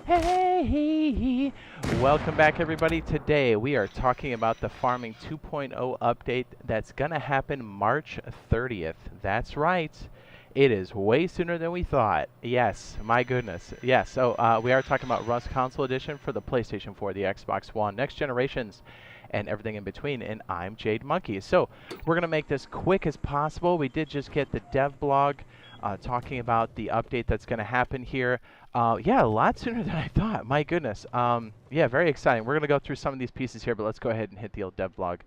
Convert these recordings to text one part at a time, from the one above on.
Hey! Welcome back, everybody. Today we are talking about the Farming 2.0 update that's going to happen March 30th. That's right. It is way sooner than we thought. Yes, my goodness. Yes, so we are talking about Rust Console Edition for the PlayStation 4, the Xbox One, next generations, and everything in between. And I'm Jade Monkey. So we're going to make this quick as possible. We did just get the dev blog talking about the update that's going to happen here. Yeah, a lot sooner than I thought. My goodness. Yeah, very exciting. We're going to go through some of these pieces here, but let's go ahead and hit the old dev blog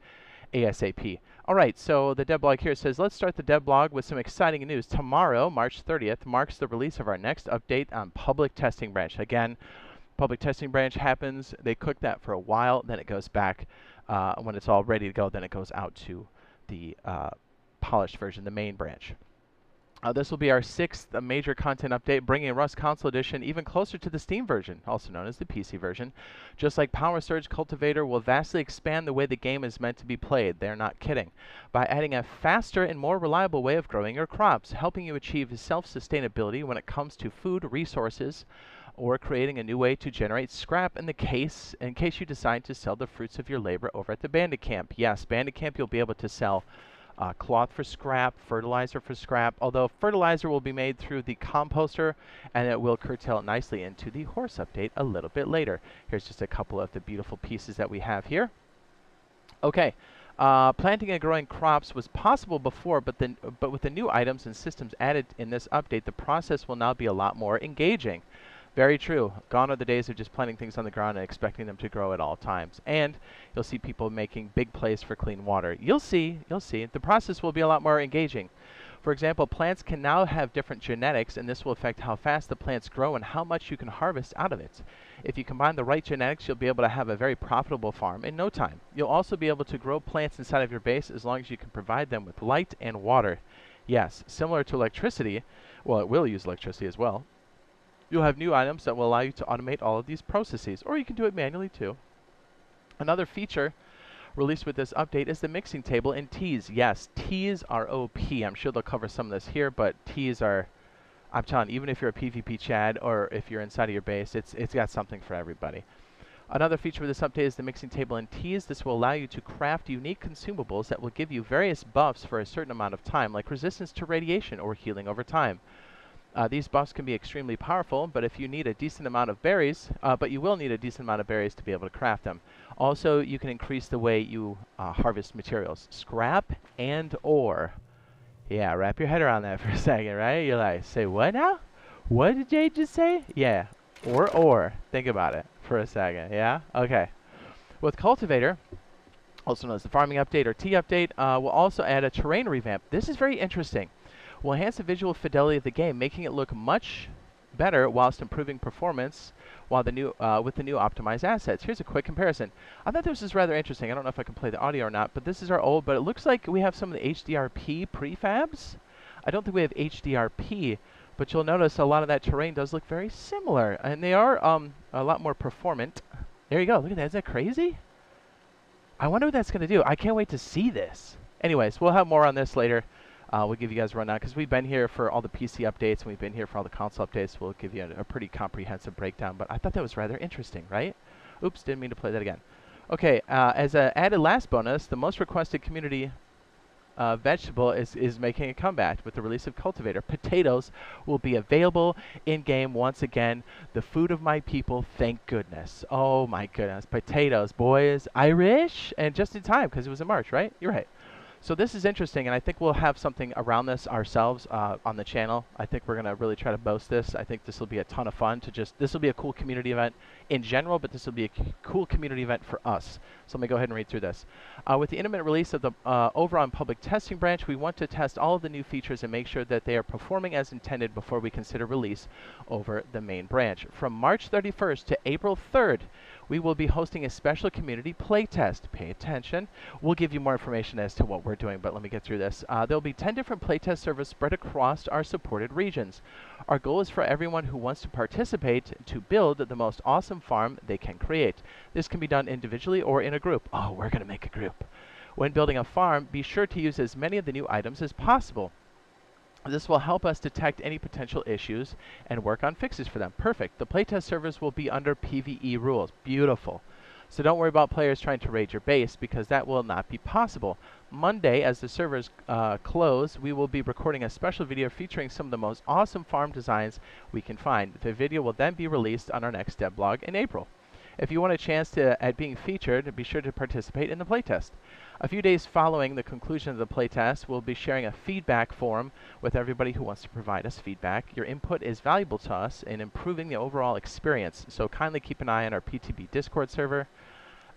ASAP. All right, so the dev blog here says, let's start the dev blog with some exciting news. Tomorrow, March 30th, marks the release of our next update on Public Testing Branch. Again, Public Testing Branch happens. They cook that for a while, then it goes back. When it's all ready to go, then it goes out to the polished version, the main branch. This will be our 6th major content update, bringing Rust Console Edition even closer to the Steam version, also known as the PC version. Just like Power Surge, Cultivator will vastly expand the way the game is meant to be played. They're not kidding. By adding a faster and more reliable way of growing your crops, helping you achieve self-sustainability when it comes to food resources, or creating a new way to generate scrap in case you decide to sell the fruits of your labor over at the Bandit Camp. Yes, Bandit Camp, you'll be able to sell cloth for scrap, fertilizer for scrap, although fertilizer will be made through the composter, and it will curtail nicely into the horse update a little bit later. Here's just a couple of the beautiful pieces that we have here. Okay, planting and growing crops was possible before, but with the new items and systems added in this update, the process will now be a lot more engaging. Very true. Gone are the days of just planting things on the ground and expecting them to grow at all times. And you'll see people making big plays for clean water. You'll see. The process will be a lot more engaging. For example, plants can now have different genetics, and this will affect how fast the plants grow and how much you can harvest out of it. If you combine the right genetics, you'll be able to have a very profitable farm in no time. You'll also be able to grow plants inside of your base as long as you can provide them with light and water. Yes, similar to electricity. Well, it will use electricity as well. You'll have new items that will allow you to automate all of these processes, or you can do it manually too. Another feature released with this update is the mixing table and teas. Yes, teas are OP. I'm sure they'll cover some of this here, but teas are, I'm telling you, even if you're a PvP Chad or if you're inside of your base, it's got something for everybody. Another feature with this update is the mixing table and teas. This will allow you to craft unique consumables that will give you various buffs for a certain amount of time, like resistance to radiation or healing over time. These buffs can be extremely powerful, but if you need a decent amount of berries, but you will need a decent amount of berries to be able to craft them. Also, you can increase the way you harvest materials. Scrap and ore. Yeah, wrap your head around that for a second, right? You're like, say what now? What did Jade just say? Yeah, ore. Think about it for a second, yeah? Okay. With Cultivator, also known as the Farming Update or T Update, we'll also add a terrain revamp. This is very interesting. Will enhance the visual fidelity of the game, making it look much better whilst improving performance while with the new optimized assets. Here's a quick comparison. I thought this was rather interesting. I don't know if I can play the audio or not, but this is our old, but it looks like we have some of the HDRP prefabs. I don't think we have HDRP, but you'll notice a lot of that terrain does look very similar, and they are a lot more performant. There you go. Look at that. Is that crazy? I wonder what that's going to do. I can't wait to see this. Anyways, we'll have more on this later. We'll give you guys a rundown because we've been here for all the PC updates and we've been here for all the console updates. We'll give you a pretty comprehensive breakdown, but I thought that was rather interesting, right? Oops, didn't mean to play that again. Okay, as an added last bonus, the most requested community vegetable is making a comeback with the release of Cultivator. Potatoes will be available in-game once again. The food of my people, thank goodness. Oh my goodness, potatoes, boys. Irish, and just in time because it was in March, right? You're right. So this is interesting, and I think we'll have something around this ourselves on the channel. I think we're going to really try to boast this. I think this will be a ton of fun this will be a cool community event in general, but this will be a cool community event for us. So let me go ahead and read through this. With the imminent release of the over on Public Testing Branch, we want to test all of the new features and make sure that they are performing as intended before we consider release over the main branch. From March 31st to April 3rd, we will be hosting a special community playtest. Pay attention. We'll give you more information as to what we're doing, but let me get through this. There'll be 10 different playtest servers spread across our supported regions. Our goal is for everyone who wants to participate to build the most awesome farm they can create. This can be done individually or in a group. Oh, we're going to make a group. When building a farm, be sure to use as many of the new items as possible. This will help us detect any potential issues and work on fixes for them. Perfect. The playtest servers will be under PvE rules. Beautiful. So don't worry about players trying to raid your base, because that will not be possible. Monday, as the servers close, we will be recording a special video featuring some of the most awesome farm designs we can find. The video will then be released on our next devlog in April. If you want a chance at being featured, be sure to participate in the playtest. A few days following the conclusion of the playtest, we'll be sharing a feedback forum with everybody who wants to provide us feedback. Your input is valuable to us in improving the overall experience, so kindly keep an eye on our PTB Discord server.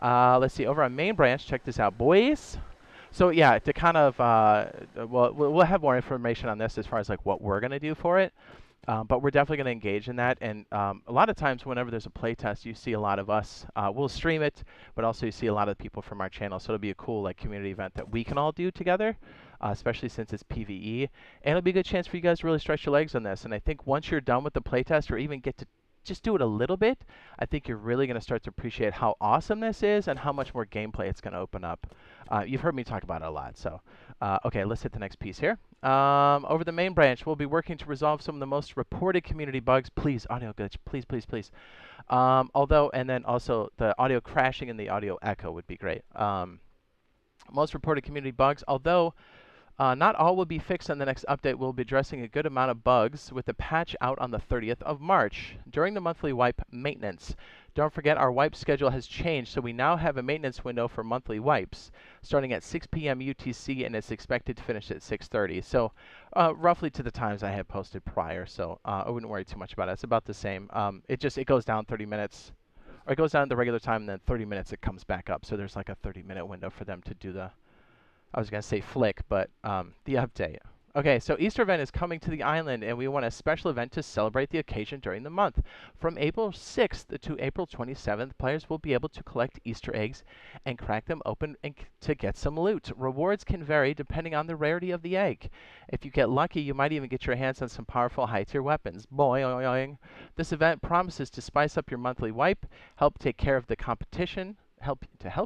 Let's see, over on main branch, check this out, boys. So yeah, to kind of, we'll have more information on this as far as like what we're going to do for it. But we're definitely going to engage in that, and a lot of times whenever there's a playtest, you see a lot of us. We'll stream it, but also you see a lot of people from our channel. So it'll be a cool like community event that we can all do together, especially since it's PvE. And it'll be a good chance for you guys to really stretch your legs on this. And I think once you're done with the playtest, or even get to just do it a little bit, I think you're really going to start to appreciate how awesome this is and how much more gameplay it's going to open up. You've heard me talk about it a lot, so okay, let's hit the next piece here. Over the main branch, we'll be working to resolve some of the most reported community bugs. Please, audio glitch, please, please, please. And then also the audio crashing and the audio echo would be great. Most reported community bugs, although not all will be fixed on the next update. We'll be addressing a good amount of bugs with the patch out on the 30th of March during the monthly wipe maintenance. Don't forget, our wipe schedule has changed, so we now have a maintenance window for monthly wipes starting at 6 p.m. UTC, and it's expected to finish at 6:30. So roughly to the times I had posted prior, so I wouldn't worry too much about it. It's about the same. It goes down 30 minutes, or it goes down at the regular time, and then 30 minutes it comes back up. So there's like a 30-minute window for them to do the, I was going to say flick, but the update. Okay, so Easter event is coming to the island, and we want a special event to celebrate the occasion during the month. From April 6th to April 27th, players will be able to collect Easter eggs and crack them open to get some loot. Rewards can vary depending on the rarity of the egg. If you get lucky, you might even get your hands on some powerful high-tier weapons. Boing. This event promises to spice up your monthly wipe, help take care of the competition, help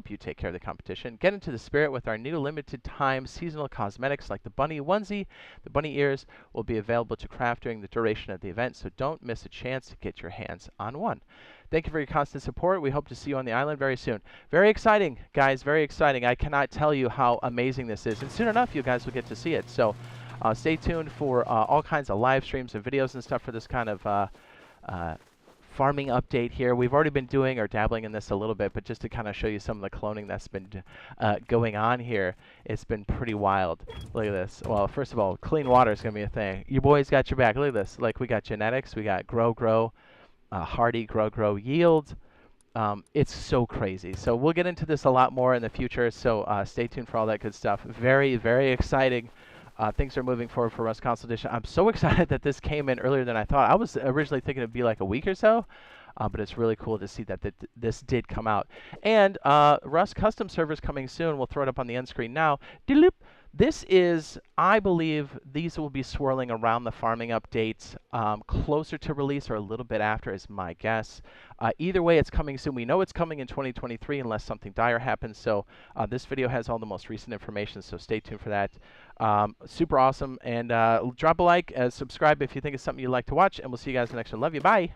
you take care of the competition. Get into the spirit with our new limited time seasonal cosmetics like the bunny onesie. The bunny ears will be available to craft during the duration of the event, so don't miss a chance to get your hands on one. Thank you for your constant support. We hope to see you on the island very soon. Very exciting, guys, very exciting. I cannot tell you how amazing this is, and soon enough you guys will get to see it. So stay tuned for all kinds of live streams and videos and stuff for this kind of farming update here. We've already been doing or dabbling in this a little bit, but just to kind of show you some of the cloning that's been going on here, it's been pretty wild. Look at this. Well, first of all, clean water is going to be a thing. You boys got your back. Look at this. Like, we got genetics, we got grow, hardy, grow, yield. It's so crazy. So we'll get into this a lot more in the future, so stay tuned for all that good stuff. Very, very exciting. Things are moving forward for Rust Console Edition. I'm so excited that this came in earlier than I thought. I was originally thinking it'd be like a week or so, but it's really cool to see that this did come out. And Rust custom servers coming soon. We'll throw it up on the end screen now. This is, I believe, these will be swirling around the farming updates closer to release or a little bit after is my guess. Either way, it's coming soon. We know it's coming in 2023 unless something dire happens. So this video has all the most recent information, so stay tuned for that. Super awesome. And drop a like, subscribe if you think it's something you'd like to watch, and we'll see you guys in the next one. Love you. Bye.